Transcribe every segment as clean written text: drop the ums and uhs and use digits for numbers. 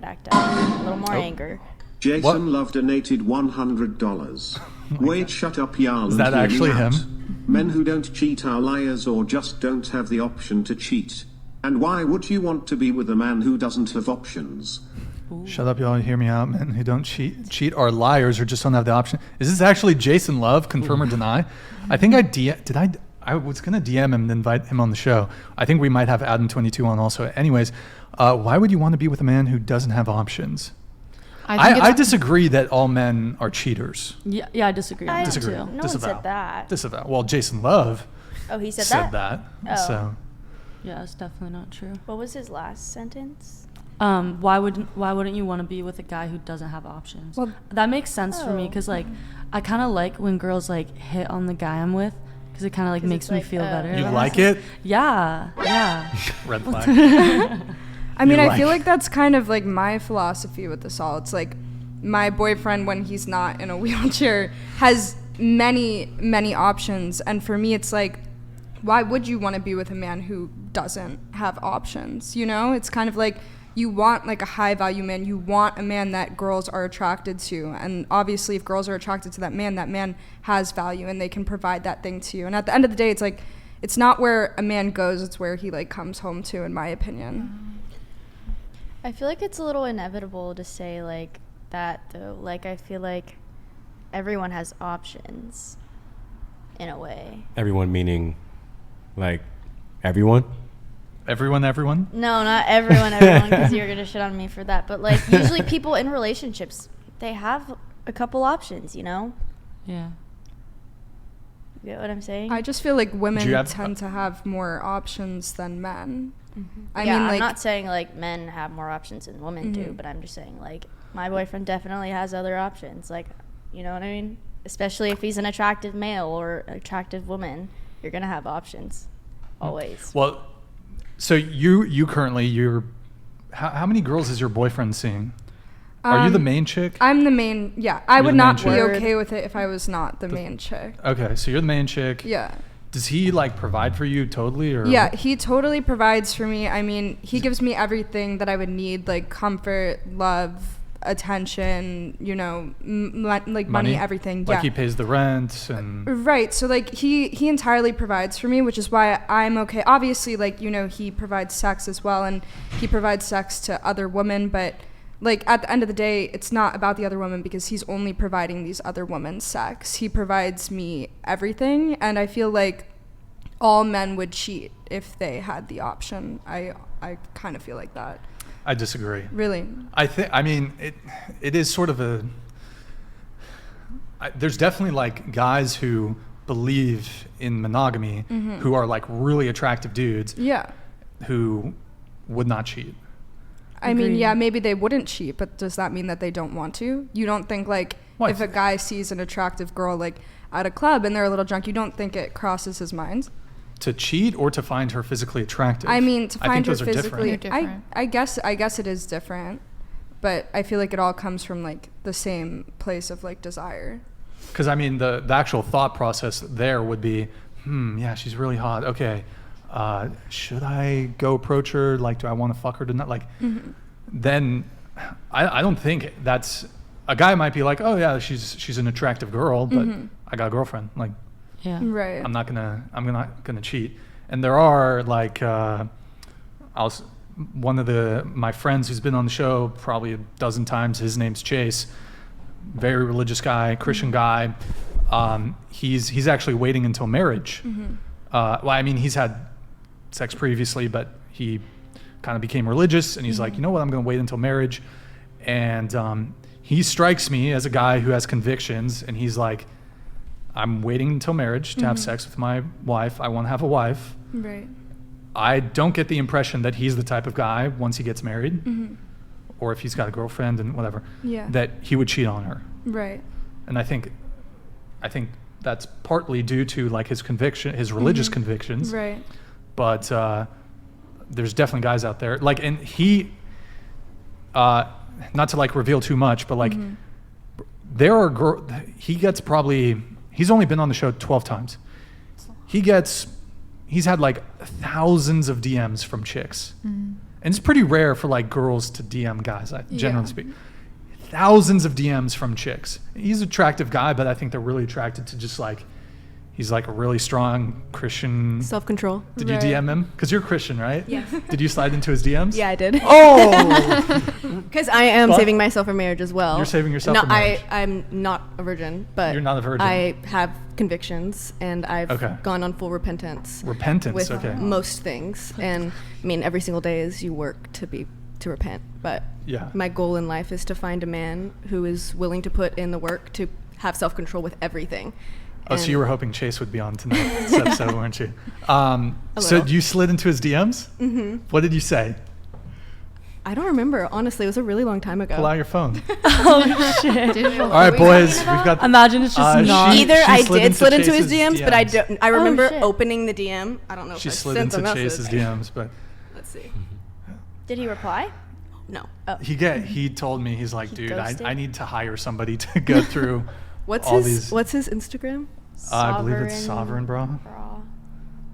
would act up. A little more anger. Jason Love donated $100. Wait, shut up, Jarl. Is that and hear actually me out. him? Men who don't cheat are liars or just don't have the option to cheat. And why would you want to be with a man who doesn't have options? Shut up, y'all. Hear me out, men who don't cheat are liars or just don't have the option. Is this actually Jason Love? Confirm or deny? I think I was going to DM him and invite him on the show. I think we might have Adam22 on also. Anyways, why would you want to be with a man who doesn't have options? I disagree that all men are cheaters. Yeah, I disagree. I Disagree. No one Disavow. said that. Disavow. Well, Jason Love Oh, he said said that? that. Oh. So Yeah, it's definitely not true. What was his last sentence? Why wouldn't you want to be with a guy who doesn't have options? Well, that makes sense for me Oh. because like I kind of like when girls like hit on the guy I'm with because it kind of like 'Cause makes it's me like, feel better. you like it? Yeah. Red flag. I mean, You I feel like- like that's kind of like my philosophy with this all. It's like my boyfriend, when he's not in a wheelchair, has many options. And for me, it's like, why would you want to be with a man who doesn't have options? You know, it's kind of like you want like a high value man. You want a man that girls are attracted to. And obviously, if girls are attracted to that man has value and they can provide that thing to you. And at the end of the day, it's like, it's not where a man goes, it's where he like comes home to, in my opinion. I feel like it's a little inevitable to say like that though. Like I feel like everyone has options in a way. Everyone meaning like everyone? Everyone? No, not everyone, because you're going to shit on me for that. But like usually people in relationships, they have a couple options, you know? Yeah. You get what I'm saying? I just feel like women have- tend to have more options than men. I yeah, mean, like, I'm not saying like men have more options than women do, but I'm just saying like my boyfriend definitely has other options. Like, you know what I mean? Especially if he's an attractive male or attractive woman, you're gonna have options, always. Well, so you currently how many girls is your boyfriend seeing? Are you the main chick? I'm the main. Yeah, I You're would the main not be chick? okay with it if I was not the main chick. Okay, so you're the main chick. Yeah. Does he like provide for you totally, or? Yeah, he totally provides for me. I mean, he gives me everything that I would need, like comfort, love, attention, you know, like money, everything. Like yeah. he pays the rent and. Right. So like he entirely provides for me, which is why I'm okay. Obviously, like, you know, he provides sex as well, and he provides sex to other women, but like at the end of the day, it's not about the other woman because he's only providing these other women sex. He provides me everything, and I feel like all men would cheat if they had the option. I kind of feel like that. I disagree. Really? I mean, it is sort of there's definitely like guys who believe in monogamy who are like really attractive dudes Yeah. who would not cheat. I mean, Agreed. yeah, maybe they wouldn't cheat, but does that mean that they don't want to? You don't think like Well, if a guy sees an attractive girl like at a club and they're a little drunk, you don't think it crosses his mind? To cheat or to find her physically attractive? I mean, to I think find her those are physically, different. They're different. I guess it is different, but I feel like it all comes from like the same place of like desire. Because I mean, the actual thought process there would be, yeah, she's really hot. Okay, should I go approach her? Like, do I want to fuck her tonight? Like, then I don't think that's a guy might be like, oh yeah, she's an attractive girl, but I got a girlfriend. Like, Yeah. Right. I'm not gonna cheat. And there are like, one of my friends who's been on the show probably a dozen times. His name's Chase. Very religious guy, Christian guy. He's actually waiting until marriage. Well, I mean, he's had sex previously, but he kind of became religious, and he's like, you know what, I'm going to wait until marriage. And he strikes me as a guy who has convictions, and he's like, I'm waiting until marriage to have sex with my wife. I want to have a wife. Right. I don't get the impression that he's the type of guy, once he gets married, or if he's got a girlfriend and whatever, Yeah. that he would cheat on her. Right. And I think that's partly due to like his conviction, his religious convictions. Right. But there's definitely guys out there like, and he, not to like reveal too much, but like there are he's only been on the show 12 times. He's had like thousands of DMs from chicks, and it's pretty rare for like girls to DM guys, generally speaking. Thousands of DMs from chicks. He's an attractive guy, but I think they're really attracted to just like, he's like a really strong Christian. Self-control. Did you DM him? Because you're Christian, right? Yes. Did you slide into his DMs? Yeah, I did. Oh! Because I am But- saving myself for marriage as well. You're saving yourself no, for marriage. I'm not a virgin, but You're not a virgin. I have convictions, and I've Okay. gone on full repentance. Repentance, with okay. most things, and I mean every single day is you work to repent. But Yeah. my goal in life is to find a man who is willing to put in the work to have self-control with everything. Oh, so And- you were hoping Chase would be on tonight's episode, weren't you? So little. you slid into his DMs? Mm-hmm. What did you say? I don't remember, honestly. It was a really long time ago. Pull out your phone. Oh shit. All right, boys, we've got. Imagine it's just not. Either she I slid did into slid into his Chase's DMs, but I DMs. don't. I remember shit. opening the DM. I don't know She if I slid sent into the message. Chase's DMs, but Let's see. Did he reply? No. he told me, he's like, dude, ghosted? I need to hire somebody to go through What's all his these. What's his Instagram? I believe it's Sovereign Bra. Bra.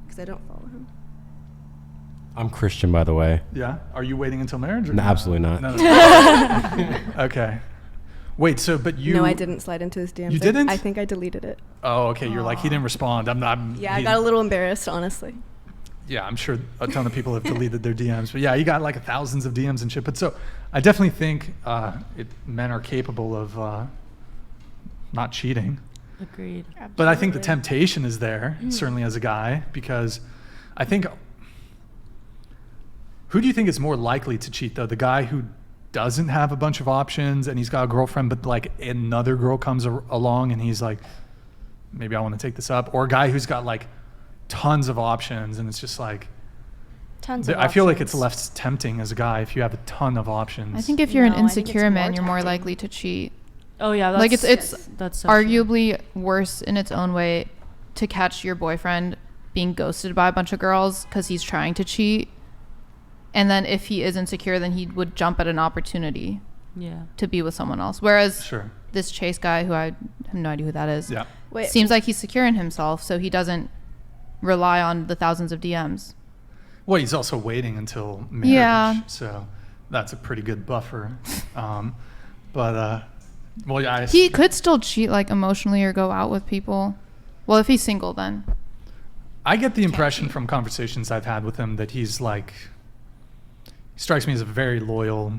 Because I don't follow him. I'm Christian, by the way. Yeah. Are you waiting until marriage? Or No, not? absolutely not. No. Okay. Wait. So, but you. No, I didn't slide into his DMs. You didn't? I think I deleted it. Oh, okay. You're like, he didn't respond. Yeah, I he- got a little embarrassed, honestly. Yeah, I'm sure a ton of people have deleted their DMs, but yeah, you got like thousands of DMs and shit. But so, I definitely think men are capable of not cheating. Agreed. But I think the temptation is there, certainly as a guy, because I think. Who do you think is more likely to cheat though? The guy who doesn't have a bunch of options and he's got a girlfriend, but like another girl comes along and he's like, maybe I want to take this up, or a guy who's got like tons of options and it's just like. Tons of I feel like it's options. less tempting as a guy if you have a ton of options. I think if you're No, an I think it's insecure man, more you're more tempting. likely to cheat. Oh yeah, that's, Like it's that's so true. arguably worse in its own way to catch your boyfriend being ghosted by a bunch of girls because he's trying to cheat, and then if he is insecure, then he would jump at an opportunity Yeah. to be with someone else. Whereas Sure. this Chase guy, who I have no idea who that is, Yeah. Wait, seems like he's secure in himself, so he doesn't rely on the thousands of DMs. Well, he's also waiting until marriage. Yeah. So that's a pretty good buffer. Well, yeah. He could still cheat like emotionally or go out with people. Well, if he's single, then. I get the impression from conversations I've had with him that he's like, he strikes me as a very loyal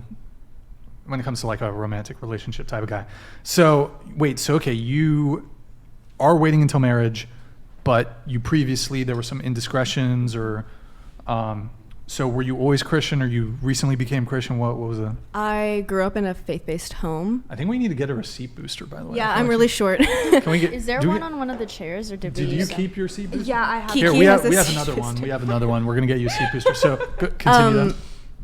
when it comes to like a romantic relationship type of guy. So wait, so okay, you are waiting until marriage, but you previously, there were some indiscretions or, so were you always Christian or you recently became Christian? What was it? I grew up in a faith-based home. I think we need to get a receipt booster, by the way. Yeah, I feel I'm like really short. Can we get, is there do we one get- on one of the chairs, or did we Did you use them? keep your seat booster? Yeah, I have. Here, Kiki we has have a another seat one. booster. We have another one. We're going to get you a seat booster. So continue that.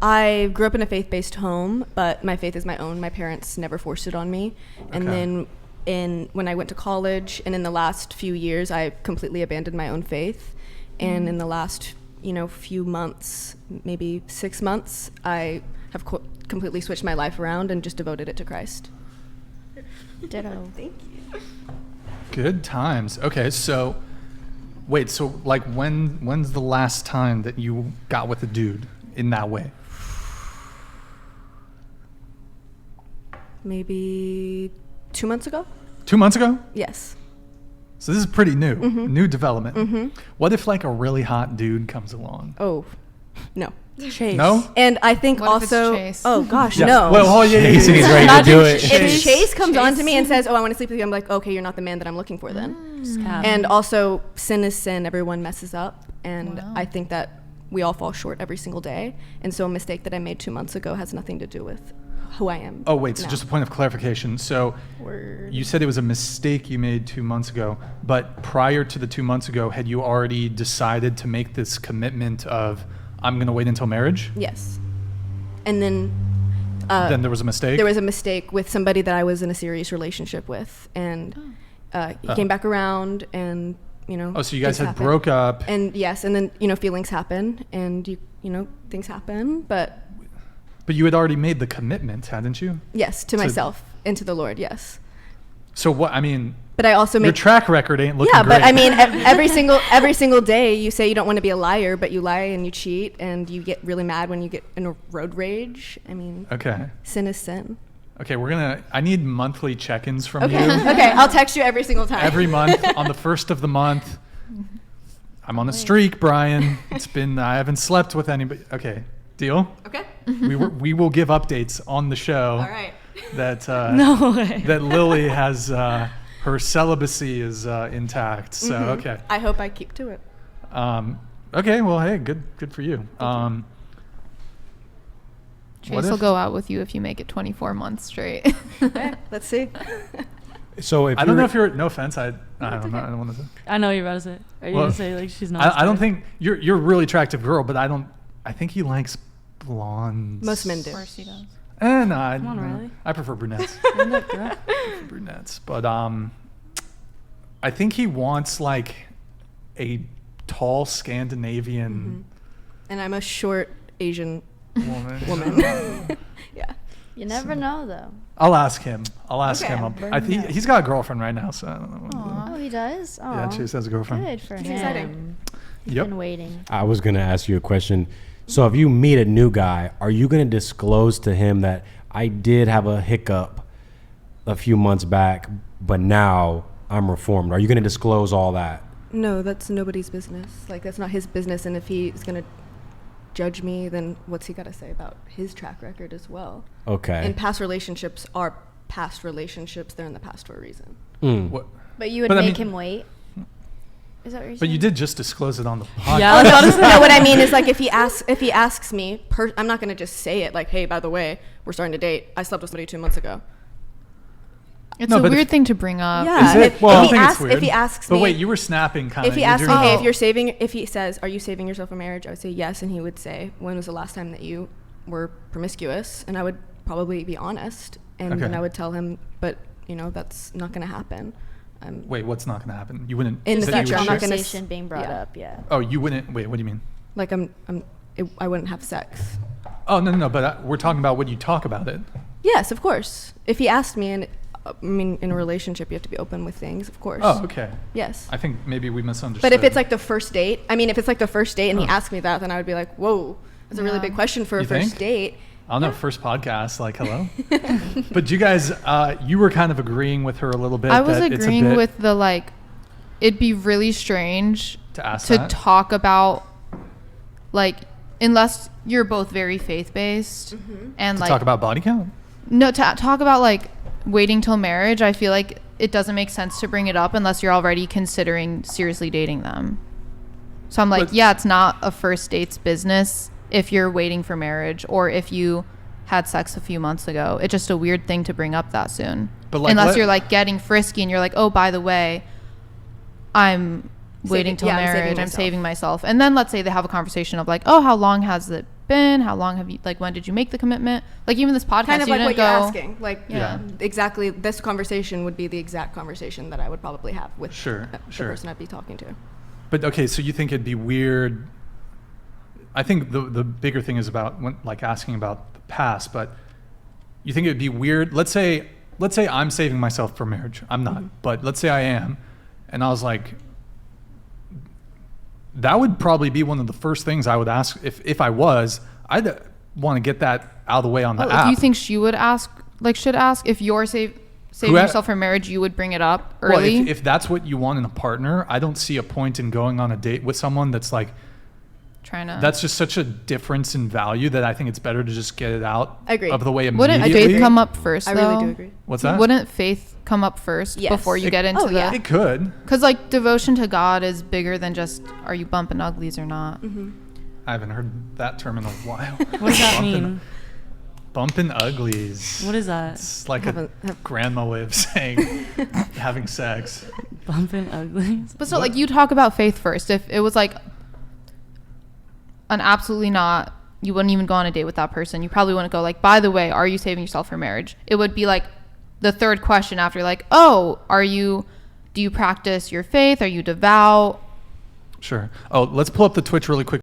I grew up in a faith-based home, but my faith is my own. My parents never forced it on me. And Okay. then when I went to college and in the last few years, I completely abandoned my own faith. And in the last, few months, maybe 6 months, I have completely switched my life around and just devoted it to Christ. Ditto. Good times. Okay, so wait, so like when's the last time that you got with a dude in that way? Maybe 2 months ago? 2 months ago? Yes. So this is pretty new. Mm-hmm. New development. What if like a really hot dude comes along? Oh, no. Chase. No? And I think What if it's also, Chase? oh gosh, Yeah. no. Well, oh yeah, yeah, Chase and yeah, he's yeah. ready to do it. If Chase comes on to Chase. me and says, "Oh, I want to sleep with you," I'm like, "Okay, you're not the man that I'm looking for then." Scab. And also, sin is sin. Everyone messes up, and Wow. I think that we all fall short every single day. And so, a mistake that I made 2 months ago has nothing to do with who I am. Oh wait, so now. just a point of clarification. So Word. you said it was a mistake you made 2 months ago, but prior to the 2 months ago, had you already decided to make this commitment of I'm going to wait until marriage? Yes. And then Then there was a mistake? there was a mistake with somebody that I was in a serious relationship with, and he came back around, and Oh, so you guys things had happen. broke up. And yes, and then feelings happen, and things happen, but But you had already made the commitment, hadn't you? yes, to So- myself and to the Lord, yes. So what? I mean, But I also your make track record ain't looking yeah, great. but I mean, every single day you say you don't want to be a liar, but you lie and you cheat, and you get really mad when you get in a road rage. I mean, Okay. sin is sin. Okay, I need monthly check-ins from Okay, you okay, I'll text you every single time. every month on the 1st of the month. I'm on a streak, Brian. I haven't slept with anybody. Okay, deal? Okay. We will give updates on the show. All right. That No way. that Lily has her celibacy is intact. So okay. I hope I keep to it. Okay. Well, hey, good for you. Chase What will if- go out with you if you make it 24 months straight. Okay, let's see. So if I don't know you're- if you're. No offense. I don't know. I don't want to. I know what you're about to say. Are you Well, gonna say like she's not? I don't think you're a really attractive girl, but I think he likes blondes. Most men do. Of course he does. No, I, Come on, no, Riley. I prefer brunettes. Stand up, girl. Brunettes, but I think he wants like a tall Scandinavian And I'm a short Asian woman. woman. Yeah. You never know, though. I'll ask him. Okay. I think he's got a girlfriend right now, so I don't know. Oh, he does? Oh, Yeah, Chase has a girlfriend. good for him. exciting. He's Yep. been waiting. I was going to ask you a question. So if you meet a new guy, are you going to disclose to him that I did have a hiccup a few months back, but now I'm reformed? Are you going to disclose all that? No, that's nobody's business. Like, that's not his business. And if he's going to judge me, then what's he got to say about his track record as well? Okay. And past relationships are past relationships. They're in the past for a reason. What? But you would But I make mean- him wait? Is that what you're saying? But you did just disclose it on the podcast. Yeah. No, what I mean is, like, if he asks me, I'm not going to just say it like, hey, by the way, we're starting to date. I slept with somebody 2 months ago. It's No, a but weird if- thing to bring up. Yeah. Is it? If- Well, if I he don't think asks- it's weird. if he asks but me- wait, you were snapping kind of. If he asks me, hey, if he says, are you saving yourself for marriage? I would say yes. And he would say, when was the last time that you were promiscuous? And I would probably be honest. And then Okay. I would tell him, but, that's not going to happen. Wait, what's not going to happen? You wouldn't. In the that you future, would I'm not share- gonna Conversation being brought yeah. up, yeah. Oh, you wouldn't. Wait, what do you mean? Like, I wouldn't have sex. Oh no. But we're talking about when you talk about it. Yes, of course. If he asked me, and in a relationship, you have to be open with things, of course. Oh, okay. Yes. I think maybe we misunderstood. But if it's like the first date, and he Huh. asked me that, then I would be like, whoa, that's a really Yeah. big question for a You first think? date. I don't know, first podcast, like, hello. But you guys, you were kind of agreeing with her a little bit. I was that it's a agreeing bit with the like, it'd be really strange to ask to that. talk about, like, unless you're both very faith based and to like talk about body count. no to talk about like waiting till marriage. I feel like it doesn't make sense to bring it up unless you're already considering seriously dating them. So I'm like, But- yeah, it's not a first date's business if you're waiting for marriage or if you had sex a few months ago. It's just a weird thing to bring up that soon. But, like, unless let- you're like getting frisky and you're like, oh, by the way, I'm waiting till I'm saving marriage. I'm myself. saving myself. And then let's say they have a conversation of like, oh, how long has it been? How long have you, like, when did you make the commitment? Like, even this podcast, Kind of you like what didn't you're go, asking. Like, Yeah. exactly, this conversation would be the exact conversation that I would probably have with Sure, the sure. person I'd be talking to. But okay, so you think it'd be weird? I think the bigger thing is about like asking about the past, but you think it'd be weird? Let's say I'm saving myself for marriage. I'm not, but let's say I am, and I was like, that would probably be one of the first things I would ask if I was. I'd want to get that out of the way on the oh, app. do you think she would ask, like, should ask if you're saving Who ha- yourself for marriage, you would bring it up Well, early? if that's what you want in a partner, I don't see a point in going on a date with someone that's like, trying to. that's just such a difference in value that I think it's better to just get it out I agree. of the way Wouldn't immediately. faith come up first, I though? really do agree. What's that? Wouldn't faith come up first Yes. before you It- get into oh, the... yeah. It could. Because, like, devotion to God is bigger than just, are you bumping uglies or not? I haven't heard that term in a while. What does that mean? Bumping uglies. What is that? It's like a Haven't- grandma way of saying having sex. Bumping uglies? But still, like, you talk about faith first. If it was, like, an absolutely not, you wouldn't even go on a date with that person. You probably wouldn't go, like, by the way, are you saving yourself for marriage? It would be, like, the third question after, like, oh, do you practice your faith? Are you devout? Sure. Oh, let's pull up the Twitch really quick.